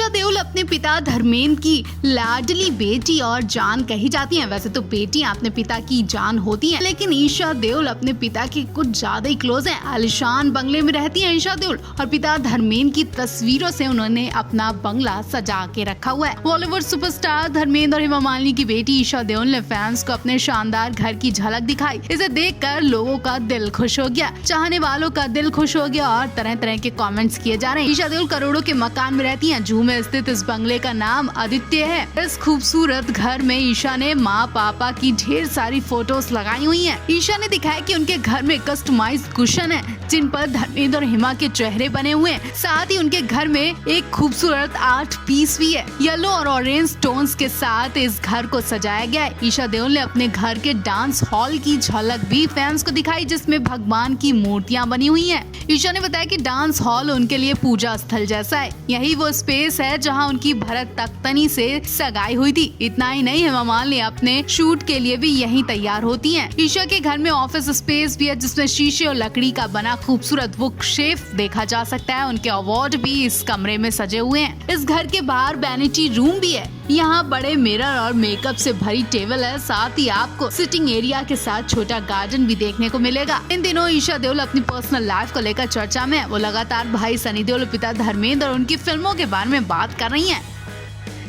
ईशा देओल अपने पिता धर्मेंद्र की लाडली बेटी और जान कही जाती हैं। वैसे तो बेटियां अपने पिता की जान होती हैं, लेकिन ईशा देओल अपने पिता की कुछ ज्यादा ही क्लोज हैं। आलिशान बंगले में रहती हैं ईशा देओल और पिता धर्मेंद्र की तस्वीरों से उन्होंने अपना बंगला सजा के रखा हुआ है। बॉलीवुड सुपरस्टार धर्मेंद्र और हेमा मालिनी की बेटी ईशा देओल ने फैंस को अपने शानदार घर की झलक दिखाई। इसे देखकर लोगों का दिल खुश हो गया, चाहने वालों का दिल खुश हो गया और तरह तरह के कमेंट्स किए जा रहे हैं। ईशा देओल करोड़ों के मकान में रहती हैं। जूहू में स्थित इस बंगले का नाम आदित्य है। इस खूबसूरत घर में ईशा ने माँ पापा की ढेर सारी फोटोज लगाई हुई हैं। ईशा ने दिखाया कि उनके घर में कस्टमाइज्ड कुशन है जिन पर धर्मेंद्र और हेमा के चेहरे बने हुए हैं। साथ ही उनके घर में एक खूबसूरत आर्ट पीस भी है। येलो और ऑरेंज टोन्स के साथ इस घर को सजाया गया है। ईशा देओल ने अपने घर के डांस हॉल की झलक भी फैंस को दिखाई, जिसमें भगवान की मूर्तियां बनी हुई हैं। ईशा ने बताया कि डांस हॉल उनके लिए पूजा स्थल जैसा है। यही वो स्पेस है जहां उनकी भरत तख्तनी से सगाई हुई थी। इतना ही नहीं, हेमा मालिनी अपने शूट के लिए भी यहीं तैयार होती हैं। ईशा के घर में ऑफिस स्पेस भी है जिसमें शीशे और लकड़ी का बना खूबसूरत बुक शेल्फ देखा जा सकता है। उनके अवार्ड भी इस कमरे में सजे हुए हैं। इस घर के बाहर वैनिटी रूम भी है। यहाँ बड़े मिरर और मेकअप से भरी टेबल है। साथ ही आपको सिटिंग एरिया के साथ छोटा गार्डन भी देखने को मिलेगा। इन दिनों ईशा देओल अपनी पर्सनल लाइफ को लेकर चर्चा में है। वो लगातार भाई सनी देओल, पिता धर्मेंद्र और उनकी फिल्मों के बारे में बात कर रही हैं।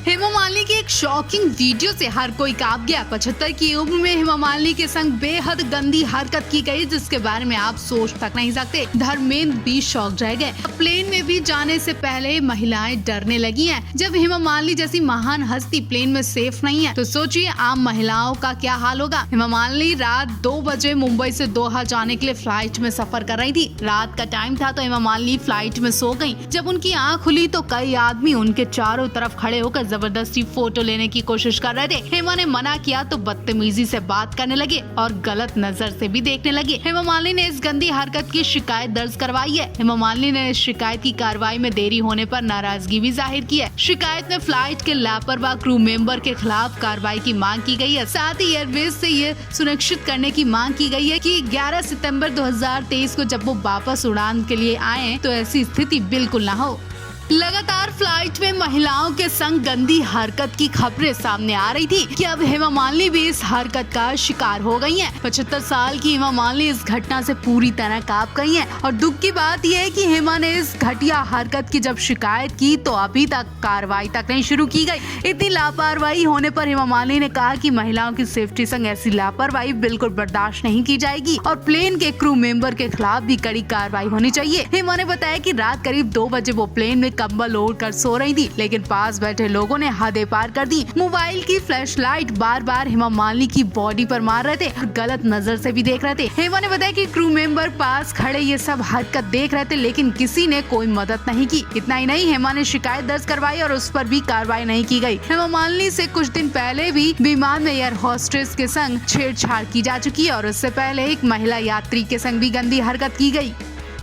हेमा मालिनी की एक शॉकिंग वीडियो से हर कोई कांप गया। 75 की उम्र में हेमा मालिनी के संग बेहद गंदी हरकत की गई, जिसके बारे में आप सोच तक नहीं सकते। धर्मेंद्र भी शॉक रह गए। प्लेन में भी जाने से पहले महिलाएं डरने लगी हैं। जब हेमा मालिनी जैसी महान हस्ती प्लेन में सेफ नहीं है तो सोचिए आम महिलाओं का क्या हाल होगा। हेमा मालिनी रात 2 बजे मुंबई से दोहा जाने के लिए फ्लाइट में सफर कर रही थी। रात का टाइम था तो हेमा मालिनी फ्लाइट में सो गयी। जब उनकी आँख खुली तो कई आदमी उनके चारों तरफ खड़े होकर जबरदस्ती फोटो लेने की कोशिश कर रहे थे। हेमा ने मना किया तो बदतमीजी से बात करने लगे और गलत नजर से भी देखने लगे। हेमा मालिनी ने इस गंदी हरकत की शिकायत दर्ज करवाई है। हेमा मालिनी ने इस शिकायत की कार्रवाई में देरी होने पर नाराजगी भी जाहिर की है। शिकायत में फ्लाइट के लापरवाह क्रू मेंबर के खिलाफ कार्रवाई की मांग की गई है। साथ ही एयरवेज से ये सुनिश्चित करने की मांग की गई है कि 11 सितंबर 2023 को जब वो वापस उड़ान के लिए आए तो ऐसी स्थिति बिल्कुल न हो। लगातार फ्लाइट में महिलाओं के संग गंदी हरकत की खबरें सामने आ रही थी कि अब हेमा मालिनी भी इस हरकत का शिकार हो गई हैं। 75 साल की हेमा मालिनी इस घटना से पूरी तरह कांप गई हैं और दुख की बात यह है कि हेमा ने इस घटिया हरकत की जब शिकायत की तो अभी तक कार्रवाई तक नहीं शुरू की गई। इतनी लापरवाही होने पर हेमा मालिनी ने कहा कि महिलाओं की सेफ्टी संग ऐसी लापरवाही बिल्कुल बर्दाश्त नहीं की जाएगी और प्लेन के क्रू मेंबर के खिलाफ भी कड़ी कार्रवाई होनी चाहिए। हेमा ने बताया कि रात करीब 2 बजे वो प्लेन में कंबल ओढ़ कर सो रही थी, लेकिन पास बैठे लोगों ने हदें पार कर दी। मोबाइल की फ्लैशलाइट बार बार हेमा मालिनी की बॉडी पर मार रहे थे और गलत नजर से भी देख रहे थे। हेमा ने बताया कि क्रू मेंबर पास खड़े ये सब हरकत देख रहे थे, लेकिन किसी ने कोई मदद नहीं की। इतना ही नहीं, हेमा ने शिकायत दर्ज करवाई और उस पर भी कार्रवाई नहीं की गई। हेमा मालिनी से कुछ दिन पहले भी विमान में एयर होस्टेस के संग छेड़छाड़ की जा चुकी है और उससे पहले एक महिला यात्री के संग भी गंदी हरकत की गई।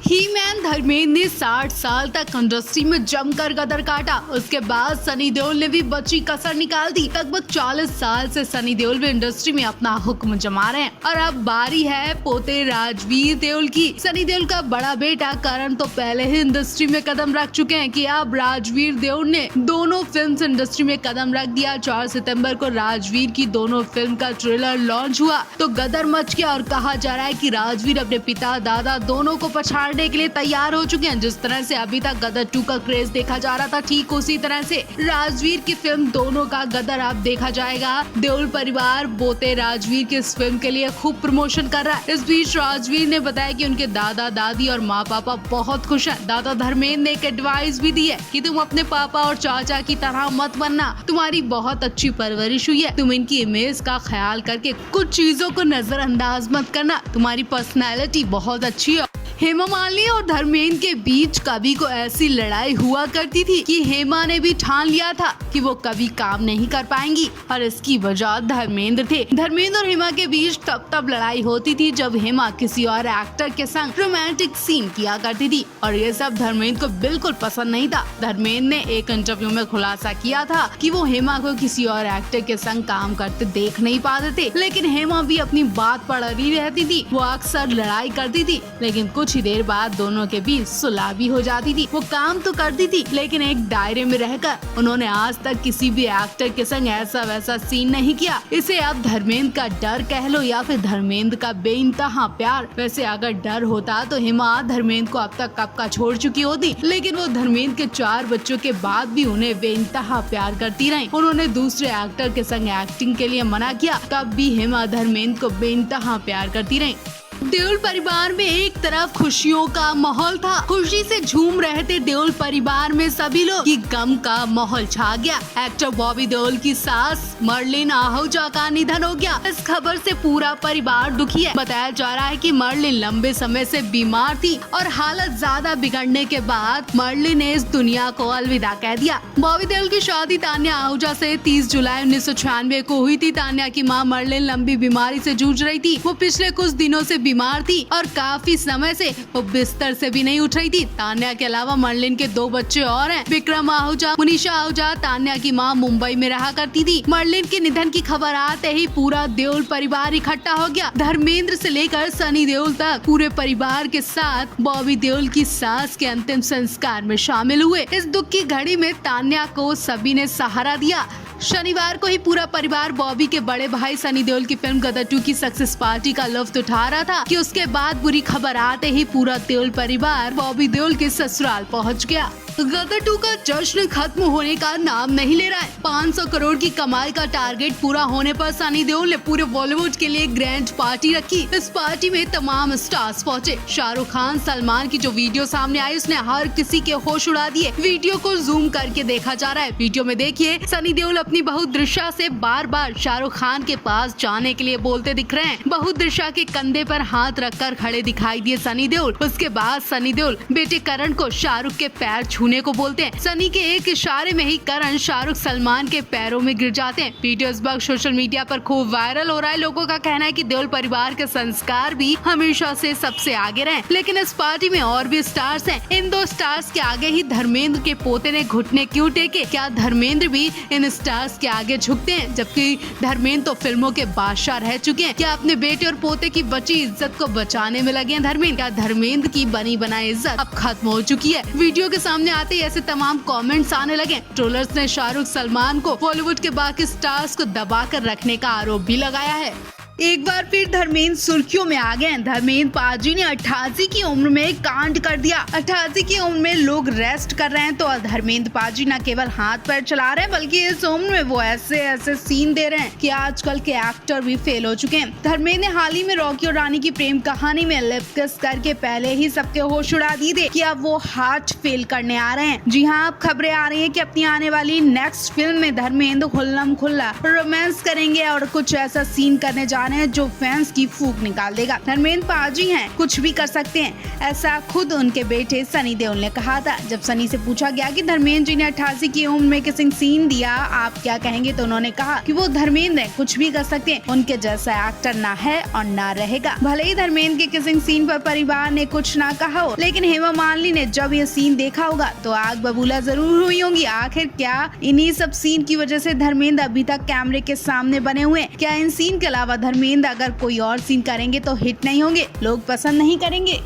ही मैन धर्मेंद्र ने 60 साल तक इंडस्ट्री में जमकर गदर काटा। उसके बाद सनी देओल ने भी बची कसर निकाल दी। लगभग 40 साल से सनी देओल भी इंडस्ट्री में अपना हुक्म जमा रहे हैं और अब बारी है पोते राजवीर देओल की। सनी देओल का बड़ा बेटा करण तो पहले ही इंडस्ट्री में कदम रख चुके हैं कि अब राजवीर देओल ने दोनों फिल्म इंडस्ट्री में कदम रख दिया। 4 सितंबर को राजवीर की दोनों फिल्म का ट्रेलर लॉन्च हुआ तो गदर मच गया और कहा जा रहा है कि राजवीर अपने पिता दादा दोनों को पछाड़ के लिए तैयार हो चुके हैं। जिस तरह से अभी तक गदर 2 का क्रेज देखा जा रहा था, ठीक उसी तरह से राजवीर की फिल्म दोनों का गदर अब देखा जाएगा। देओल परिवार पोते राजवीर की इस फिल्म के लिए खूब प्रमोशन कर रहा है। इस बीच राजवीर ने बताया कि उनके दादा दादी और माँ पापा बहुत खुश हैं। दादा धर्मेंद्र ने एक एडवाइस भी दी है कि तुम अपने पापा और चाचा की तरह मत बनना। तुम्हारी बहुत अच्छी परवरिश हुई है। तुम इनकी इमेज का ख्याल करके कुछ चीजों को नजरअंदाज मत करना। तुम्हारी पर्सनैलिटी बहुत अच्छी है। हेमा मालिनी और धर्मेंद्र के बीच कभी को ऐसी लड़ाई हुआ करती थी कि हेमा ने भी ठान लिया था कि वो कभी काम नहीं कर पाएंगी और इसकी वजह धर्मेंद्र थे। धर्मेंद्र और हेमा के बीच तब लड़ाई होती थी जब हेमा किसी और एक्टर के संग रोमांटिक सीन किया करती थी और ये सब धर्मेंद्र को बिल्कुल पसंद नहीं था। धर्मेंद्र ने एक इंटरव्यू में खुलासा किया था कि वो हेमा को किसी और एक्टर के संग काम करते देख नहीं पाते थे, लेकिन हेमा भी अपनी बात पर अड़ी रहती थी। वो अक्सर लड़ाई करती थी, लेकिन कुछ ही देर बाद दोनों के बीच सुलह भी हो जाती थी। वो काम तो करती थी, लेकिन एक दायरे में रहकर। उन्होंने आज तक किसी भी एक्टर के संग ऐसा वैसा सीन नहीं किया। इसे अब धर्मेंद्र का डर कह लो या फिर धर्मेंद्र का बेइंतहा प्यार। वैसे अगर डर होता तो हिमा धर्मेंद्र को अब तक कब का छोड़ चुकी होती, लेकिन वो धर्मेंद्र के 4 बच्चों के बाद भी उन्हें बेइंतहा प्यार करती रही। उन्होंने दूसरे एक्टर के संग एक्टिंग के लिए मना किया, तब भी हिमा धर्मेंद्र को बेइंतहा प्यार करती रही। देओल परिवार में एक तरफ खुशियों का माहौल था, खुशी से झूम रहे थे देओल परिवार में सभी लोग, कि गम का माहौल छा गया। एक्टर बॉबी देओल की सास मर्लिन आहूजा का निधन हो गया। इस खबर से पूरा परिवार दुखी है। बताया जा रहा है कि मर्लिन लंबे समय से बीमार थी और हालत ज्यादा बिगड़ने के बाद मर्लिन ने इस दुनिया को अलविदा कह दिया। बॉबी देओल की शादी तान्या आहूजा से 30 जुलाई 1996 को हुई थी। तान्या की मां मर्लिन लंबी बीमारी से जूझ रही थी। वो पिछले कुछ दिनों से बीमार थी और काफी समय से वो बिस्तर से भी नहीं उठ रही थी। तान्या के अलावा मर्लिन के 2 बच्चे और हैं, विक्रम आहूजा, मुनीषा आहूजा। तान्या की मां मुंबई में रहा करती थी। मर्लिन के निधन की खबर आते ही पूरा देओल परिवार इकट्ठा हो गया। धर्मेंद्र से लेकर सनी देओल तक पूरे परिवार के साथ बॉबी देओल की सास के अंतिम संस्कार में शामिल हुए। इस दुख की घड़ी में तान्या को सभी ने सहारा दिया। शनिवार को ही पूरा परिवार बॉबी के बड़े भाई सनी देओल की फिल्म गदर 2 की सक्सेस पार्टी का लुत्फ उठा रहा था कि उसके बाद बुरी खबर आते ही पूरा देओल परिवार बॉबी देओल के ससुराल पहुंच गया। गदर 2 का जश्न खत्म होने का नाम नहीं ले रहा है। 500 करोड़ की कमाई का टारगेट पूरा होने पर सनी देओल ने पूरे बॉलीवुड के लिए ग्रैंड पार्टी रखी। इस पार्टी में तमाम स्टार्स पहुंचे। शाहरुख खान, सलमान की जो वीडियो सामने आई उसने हर किसी के होश उड़ा दिए। वीडियो को जूम करके देखा जा रहा है। वीडियो में देखिए सनी देओल अपनी बहू दृश्या से बार बार शाहरुख खान के पास जाने के लिए बोलते दिख रहे हैं। बहू दृश्या के कंधे पर हाथ रखकर खड़े दिखाई दिए सनी देओल। उसके बाद सनी देओल बेटे करण को शाहरुख के पैर छूने को बोलते हैं। सनी के एक इशारे में ही करण शाहरुख सलमान के पैरों में गिर जाते हैं। वीडियो इस वक्त सोशल मीडिया पर खूब वायरल हो रहा है। लोगों का कहना है कि देओल परिवार के संस्कार भी हमेशा से सबसे आगे रहे। लेकिन इस पार्टी में और भी स्टार्स हैं। इन 2 स्टार्स के आगे ही धर्मेंद्र के पोते ने घुटने क्यों टेके? क्या धर्मेंद्र भी इन स्टार्स के आगे झुकते हैं? जबकि धर्मेंद्र तो फिल्मों के बादशाह रह चुके हैं। क्या अपने बेटे और पोते की बची इज्जत को बचाने में लगे हैं धर्मेंद्र? क्या धर्मेंद्र की बनी बनाई इज्जत अब खत्म हो चुकी है? वीडियो के सामने आते ही ऐसे तमाम कमेंट्स आने लगे। ट्रोलर्स ने शाहरुख, सलमान को बॉलीवुड के बाकी स्टार्स को दबाकर रखने का आरोप भी लगाया है। एक बार फिर धर्मेंद्र सुर्खियों में आ गए। धर्मेंद्र पाजी ने 88 की उम्र में कांड कर दिया। 88 की उम्र में लोग रेस्ट कर रहे हैं तो धर्मेंद्र पाजी न केवल हाथ पैर चला रहे हैं बल्कि इस उम्र में वो ऐसे सीन दे रहे हैं कि आजकल के एक्टर भी फेल हो चुके हैं। धर्मेंद्र ने हाल ही में रॉकी और रानी की प्रेम कहानी में लिप किस करके पहले ही सबके होश उड़ा दिए थे कि अब वो हार्ट फेल करने आ रहे हैं। जी हाँ, अब खबरें आ रही है कि अपनी आने वाली नेक्स्ट फिल्म में धर्मेंद्र खुल्लम खुल्ला रोमांस करेंगे और कुछ ऐसा सीन करने जा जो फैंस की फूंक निकाल देगा। धर्मेंद्र पाजी हैं, कुछ भी कर सकते हैं, ऐसा खुद उनके बेटे सनी देओल ने कहा था। जब सनी से पूछा गया कि धर्मेंद्र जी ने 88 की उम्र में किसिंग सीन दिया, आप क्या कहेंगे, तो उन्होंने कहा कि वो धर्मेंद्र है, कुछ भी कर सकते हैं, उनके जैसा एक्टर ना है और ना रहेगा। भले ही धर्मेंद्र के किसिंग सीन पर परिवार ने कुछ ना कहा हो, लेकिन हेमा मालिनी ने जब ये सीन देखा होगा तो आग बबूला जरूर हुई होंगी। आखिर क्या इन्हीं सब सीन की वजह से धर्मेंद्र अभी तक कैमरे के सामने बने हुए हैं? क्या इन सीन के अलावा धर्मेंद्र अगर कोई और सीन करेंगे तो हिट नहीं होंगे, लोग पसंद नहीं करेंगे?